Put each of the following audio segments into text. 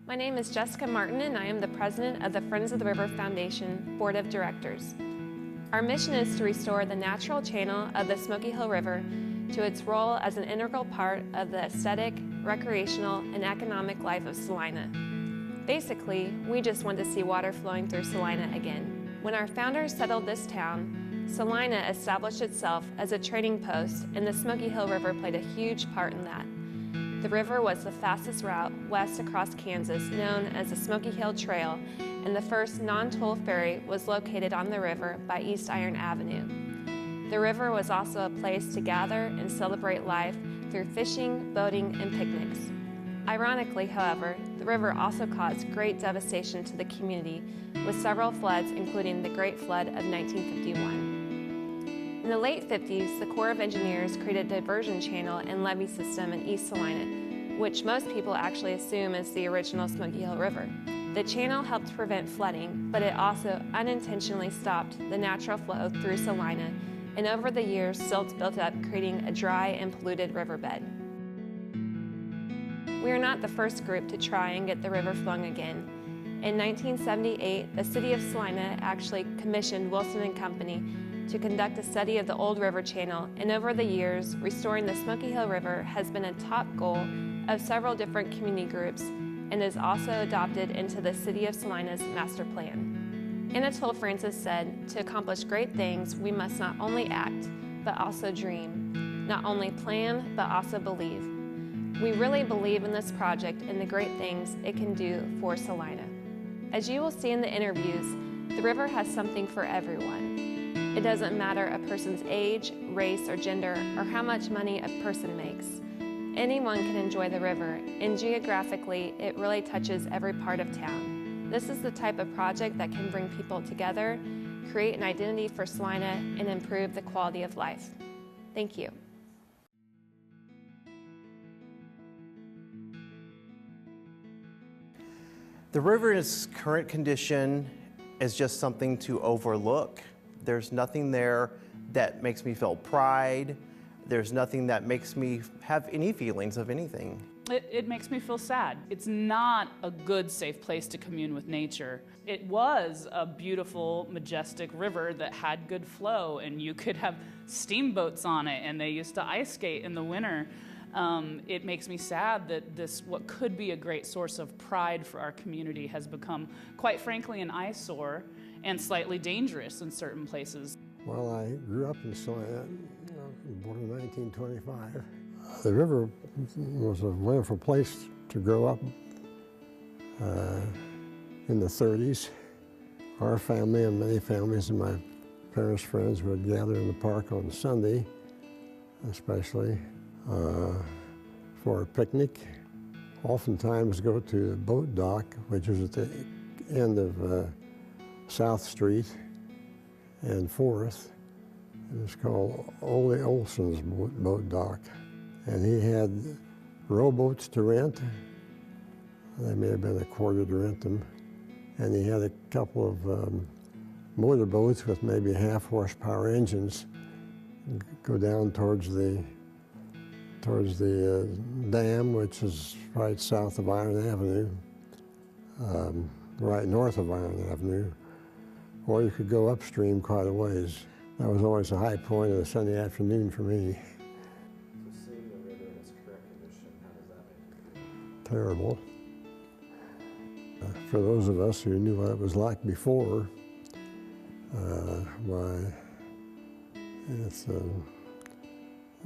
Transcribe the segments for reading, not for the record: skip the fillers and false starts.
My name is Jessica Martin and I am the president of the Friends of the River Foundation Board of Directors. Our mission is to restore the natural channel of the Smoky Hill River to its role as an integral part of the aesthetic, recreational, and economic life of Salina. Basically, we just want to see water flowing through Salina again. When our founders settled this town, Salina established itself as a trading post, and the Smoky Hill River played a huge part in that. The river was the fastest route west across Kansas, known as the Smoky Hill Trail, and the first non-toll ferry was located on the river by East Iron Avenue. The river was also a place to gather and celebrate life through fishing, boating, and picnics. Ironically, however, the river also caused great devastation to the community, with several floods, including the Great Flood of 1951. In the late 50s, the Corps of Engineers created a diversion channel and levee system in East Salina, which most people actually assume is the original Smoky Hill River. The channel helped prevent flooding, but it also unintentionally stopped the natural flow through Salina, and over the years, silts built up, creating a dry and polluted riverbed. We are not the first group to try and get the river flowing again. In 1978, the city of Salina actually commissioned Wilson & Company to conduct a study of the old river channel, and over the years, restoring the Smoky Hill River has been a top goal of several different community groups and is also adopted into the City of Salina's master plan. Anatole Francis said, "To accomplish great things, we must not only act, but also dream. Not only plan, but also believe." We really believe in this project and the great things it can do for Salina. As you will see in the interviews, the river has something for everyone. It doesn't matter a person's age, race, or gender, or how much money a person makes. Anyone can enjoy the river, and geographically, it really touches every part of town. This is the type of project that can bring people together, create an identity for Salina, and improve the quality of life. Thank you. The river in its current condition is just something to overlook. There's nothing there that makes me feel pride. There's nothing that makes me have any feelings of anything. It makes me feel sad. It's not a good, safe place to commune with nature. It was a beautiful, majestic river that had good flow, and you could have steamboats on it, and they used to ice skate in the winter. It makes me sad that this, what could be a great source of pride for our community, has become, quite frankly, an eyesore and slightly dangerous in certain places. Well, I grew up in Salina, born in 1925. The river was a wonderful place to grow up in the 30s. Our family and many families of my parents' friends would gather in the park on Sunday, especially for a picnic. Oftentimes go to the boat dock, which was at the end of South Street and 4th. It was called Ole Olson's boat dock. And he had rowboats to rent. They may have been a quarter to rent them. And he had a couple of motorboats with maybe half horsepower engines go down towards the dam, which is right south of Iron Avenue, right north of Iron Avenue. Or you could go upstream quite a ways. That was always a high point of a Sunday afternoon for me. So seeing the river in its current condition, how does that make you feel? Terrible. For those of us who knew what it was like before, why, it's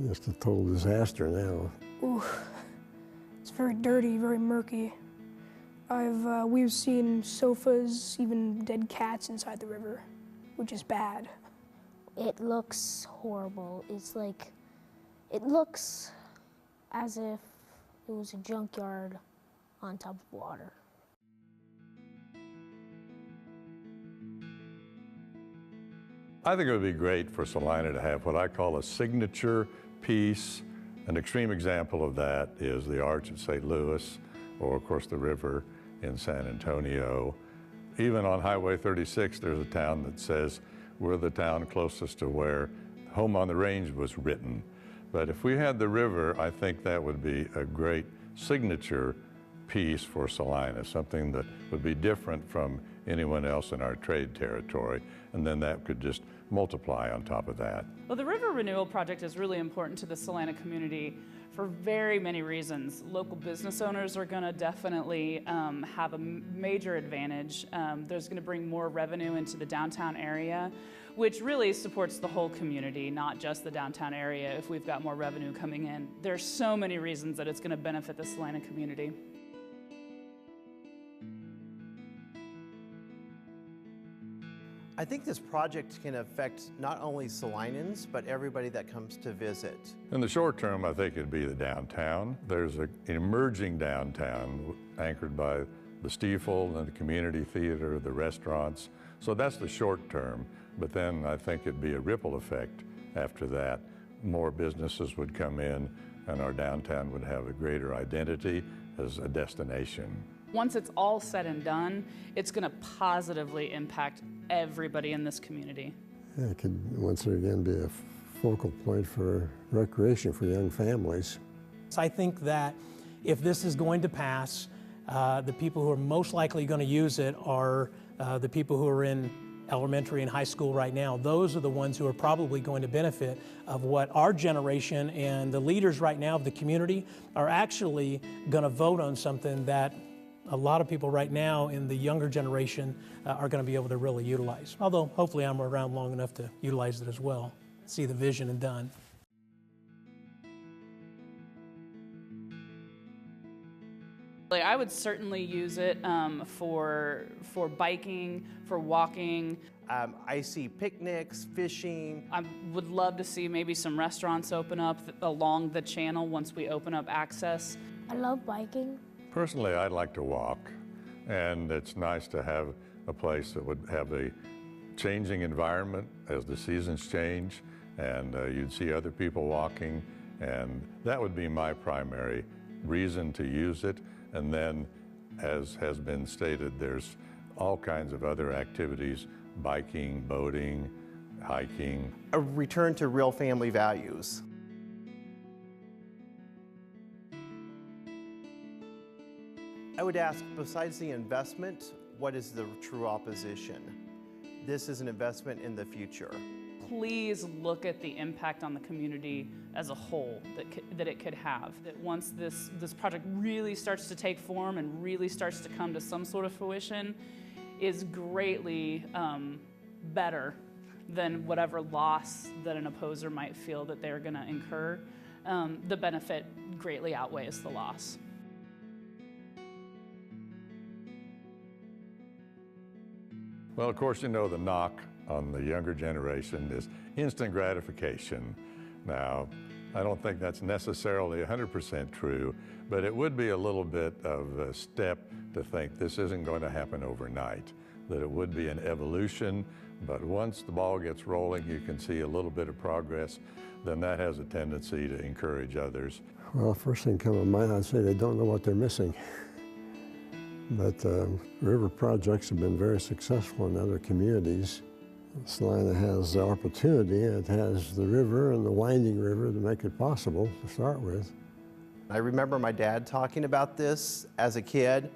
just a total disaster now. Ooh, it's very dirty, very murky. We've seen sofas, even dead cats inside the river, which is bad. It looks horrible. It's like, it looks as if it was a junkyard on top of water. I think it would be great for Salina to have what I call a signature piece. An extreme example of that is the Arch at St. Louis, or of course the river in San Antonio. Even on Highway 36, there's a town that says we're the town closest to where Home on the Range was written. But if we had the river, I think that would be a great signature piece for Salina, something that would be different from anyone else in our trade territory, and then that could just multiply on top of that. Well, the River Renewal Project is really important to the Salina community for very many reasons. Local business owners are going to definitely have a major advantage. There's going to bring more revenue into the downtown area, which really supports the whole community, not just the downtown area if we've got more revenue coming in. There's so many reasons that it's going to benefit the Salina community. I think this project can affect not only Salinans, but everybody that comes to visit. In the short term, I think it'd be the downtown. There's an emerging downtown anchored by the Stiefel and the community theater, the restaurants. So that's the short term. But then I think it'd be a ripple effect after that. More businesses would come in and our downtown would have a greater identity as a destination. Once it's all said and done, it's going to positively impact everybody in this community. Yeah, it could once again be a focal point for recreation for young families. I think that if this is going to pass, the people who are most likely going to use it are the people who are in elementary and high school right now. Those are the ones who are probably going to benefit of what our generation and the leaders right now of the community are actually going to vote on something that a lot of people right now in the younger generation are going to be able to really utilize. Although hopefully I'm around long enough to utilize it as well, see the vision and done. I would certainly use it for biking, for walking. I see picnics, fishing. I would love to see maybe some restaurants open up along the channel once we open up access. I love biking. Personally, I'd like to walk, and it's nice to have a place that would have a changing environment as the seasons change, and you'd see other people walking, and that would be my primary reason to use it. And then, as has been stated, there's all kinds of other activities, biking, boating, hiking. A return to real family values. I would ask, besides the investment, what is the true opposition? This is an investment in the future. Please look at the impact on the community as a whole that it could have. That once this project really starts to take form and really starts to come to some sort of fruition, is greatly better than whatever loss that an opposer might feel that they're going to incur. The benefit greatly outweighs the loss. Well, of course, you know the knock on the younger generation is instant gratification. Now, I don't think that's necessarily 100% true, but it would be a little bit of a step to think this isn't going to happen overnight, that it would be an evolution, but once the ball gets rolling, you can see a little bit of progress, then that has a tendency to encourage others. Well, first thing come to mind, I'd say they don't know what they're missing. But river projects have been very successful in other communities. Salina has the opportunity, it has the river and the winding river to make it possible to start with. I remember my dad talking about this as a kid.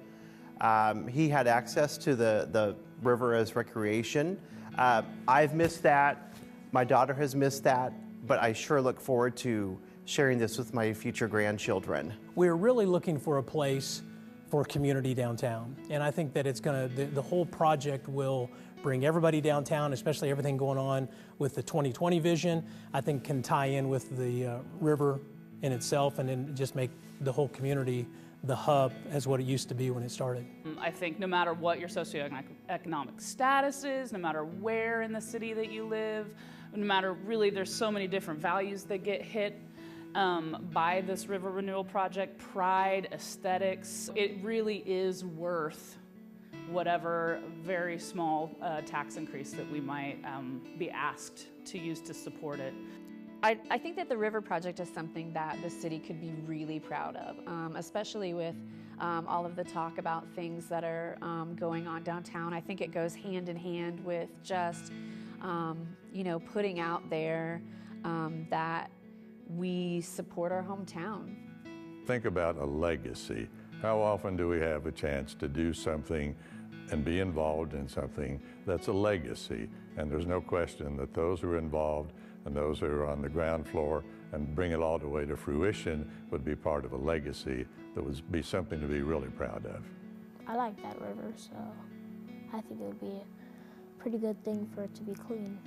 He had access to the river as recreation. I've missed that, my daughter has missed that, but I sure look forward to sharing this with my future grandchildren. We're really looking for a place for community downtown. And I think that it's the whole project will bring everybody downtown, especially everything going on with the 2020 vision, I think can tie in with the river in itself and then just make the whole community the hub as what it used to be when it started. I think no matter what your socioeconomic status is, no matter where in the city that you live, no matter really, there's so many different values that get hit by this River Renewal Project, pride, aesthetics. It really is worth whatever very small tax increase that we might be asked to use to support it. I think that the River Project is something that the city could be really proud of, especially with all of the talk about things that are going on downtown. I think it goes hand in hand with just, putting out there that we support our hometown. Think about a legacy How often do we have a chance to do something and be involved in something that's a legacy? And there's no question that those who are involved and those who are on the ground floor and bring it all the way to fruition would be part of a legacy that would be something to be really proud of. I like that river, so I think it would be a pretty good thing for it to be clean.